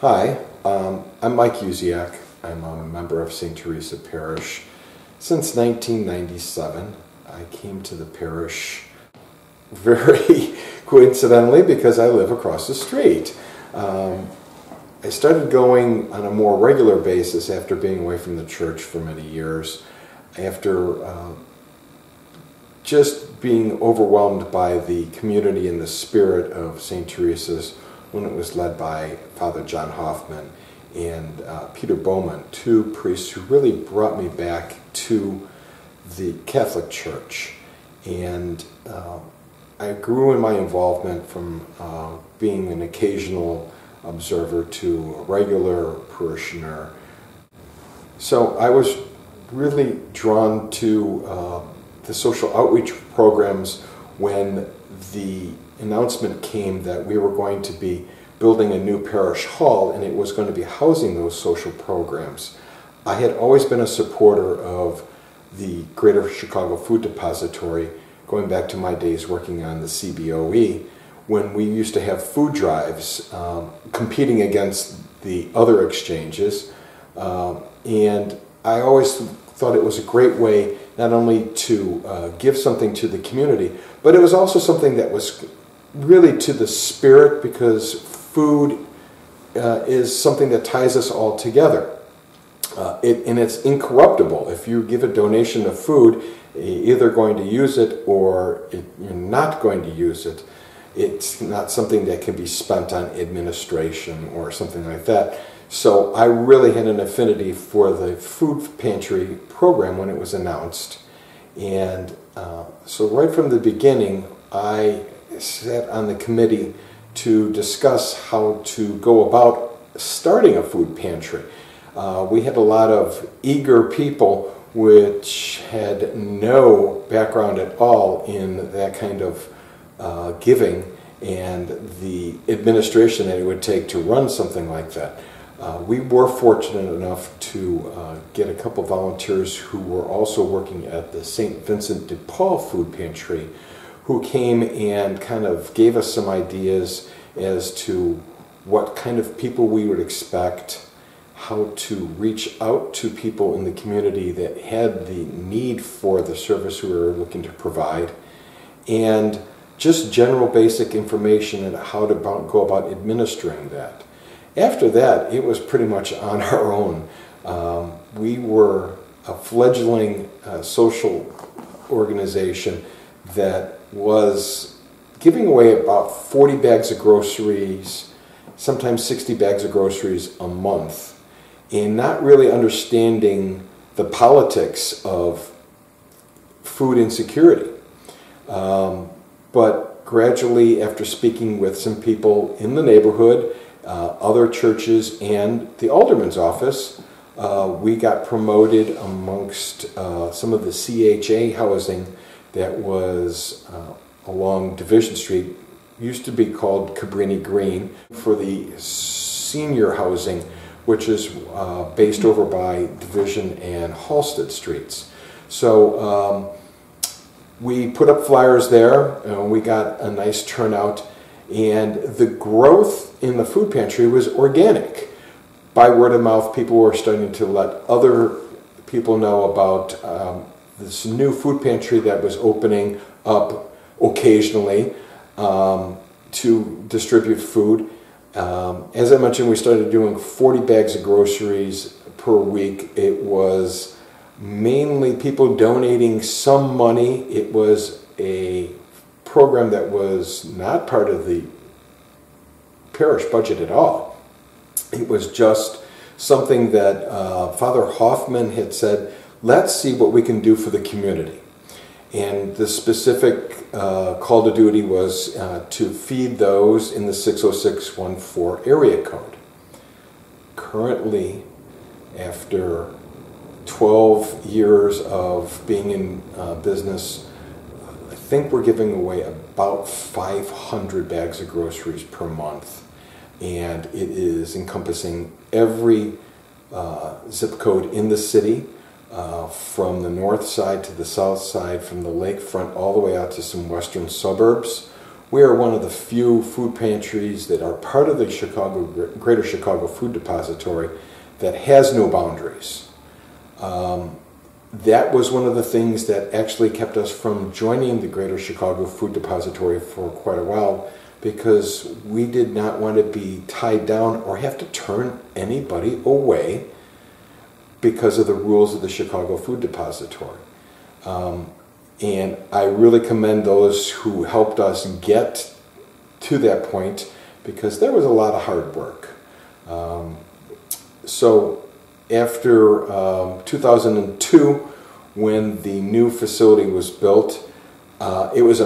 Hi, I'm Mike Usiak. I'm a member of St. Teresa Parish since 1997. I came to the parish very coincidentally because I live across the street. I started going on a more regular basis after being away from the church for many years, after just being overwhelmed by the community and the spirit of St. Teresa's when it was led by Father John Hoffman and Peter Bowman, two priests who really brought me back to the Catholic Church. And I grew in my involvement from being an occasional observer to a regular parishioner. So I was really drawn to the social outreach programs when the announcement came that we were going to be building a new parish hall and it was going to be housing those social programs. I had always been a supporter of the Greater Chicago Food Depository, going back to my days working on the CBOE, when we used to have food drives competing against the other exchanges. And I always thought it was a great way not only to give something to the community, but it was also something that was really to the spirit, because food is something that ties us all together. And it's incorruptible. If you give a donation of food, you're either going to use it or you're not going to use it. It's not something that can be spent on administration or something like that. So I really had an affinity for the food pantry program when it was announced. And so right from the beginning, I sat on the committee to discuss how to go about starting a food pantry. We had a lot of eager people which had no background at all in that kind of giving and the administration that it would take to run something like that. We were fortunate enough to get a couple volunteers who were also working at the St. Vincent de Paul Food Pantry, who came and kind of gave us some ideas as to what kind of people we would expect, how to reach out to people in the community that had the need for the service we were looking to provide, and just general basic information on how to go about administering that. After that, it was pretty much on our own. We were a fledgling social organization that was giving away about 40 bags of groceries, sometimes 60 bags of groceries a month, and not really understanding the politics of food insecurity. But gradually, after speaking with some people in the neighborhood, other churches, and the alderman's office, we got promoted amongst some of the CHA housing that was along Division Street, used to be called Cabrini Green, for the senior housing, which is based over by Division and Halsted Streets. So we put up flyers there, we got a nice turnout, and the growth in the food pantry was organic. By word of mouth, people were starting to let other people know about this new food pantry that was opening up occasionally to distribute food. As I mentioned, we started doing 40 bags of groceries per week. It was mainly people donating some money. It was a program that was not part of the parish budget at all. It was just something that Father Hoffman had said, let's see what we can do for the community. And the specific call to duty was to feed those in the 60614 area code. Currently, after 12 years of being in business, I think we're giving away about 500 bags of groceries per month. And it is encompassing every zip code in the city, from the north side to the south side, from the lakefront all the way out to some western suburbs. We are one of the few food pantries that are part of the Greater Chicago Food Depository that has no boundaries. That was one of the things that actually kept us from joining the Greater Chicago Food Depository for quite a while, because we did not want to be tied down or have to turn anybody away because of the rules of the Chicago Food Depository. And I really commend those who helped us get to that point, because there was a lot of hard work. So after 2002, when the new facility was built, it was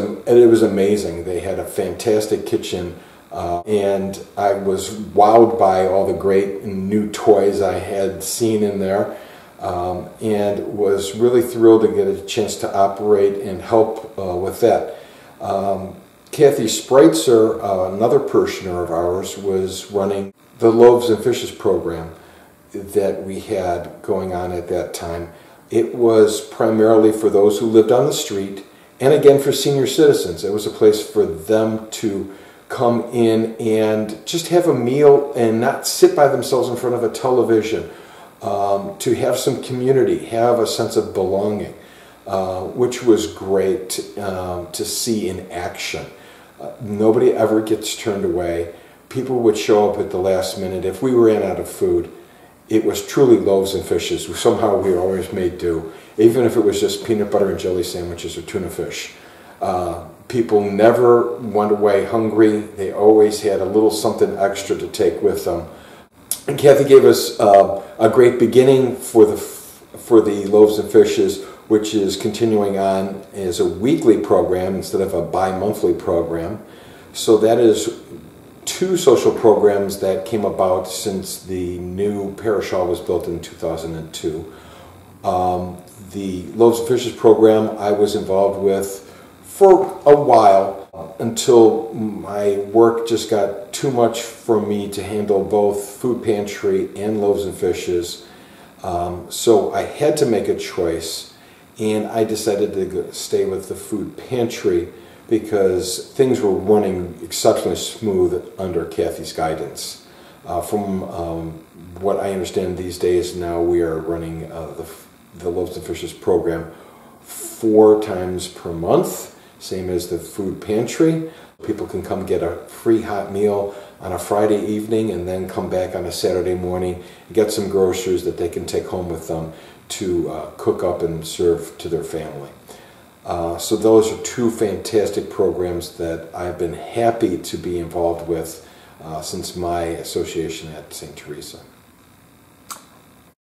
amazing. They had a fantastic kitchen, and I was wowed by all the great new toys I had seen in there, and was really thrilled to get a chance to operate and help with that. Kathy Spreitzer, another parishioner of ours, was running the Loaves and Fishes program that we had going on at that time. It was primarily for those who lived on the street, and again for senior citizens. It was a place for them to come in and just have a meal and not sit by themselves in front of a television, to have some community, have a sense of belonging, which was great to see in action. Nobody ever gets turned away. People would show up at the last minute. If we ran out of food, it was truly loaves and fishes. Somehow we always made do, even if it was just peanut butter and jelly sandwiches or tuna fish. People never went away hungry. They always had a little something extra to take with them. And Kathy gave us a great beginning for the Loaves and Fishes, which is continuing on as a weekly program instead of a bi-monthly program. So that is 2 social programs that came about since the new parish hall was built in 2002. The Loaves and Fishes program I was involved with for a while, until my work just got too much for me to handle both food pantry and Loaves and Fishes. So I had to make a choice, and I decided to stay with the food pantry because things were running exceptionally smooth under Kathy's guidance. From what I understand these days, now we are running the Loaves and Fishes program 4 times per month, same as the food pantry. People can come get a free hot meal on a Friday evening and then come back on a Saturday morning and get some groceries that they can take home with them to cook up and serve to their family. So those are 2 fantastic programs that I've been happy to be involved with since my association at St. Teresa.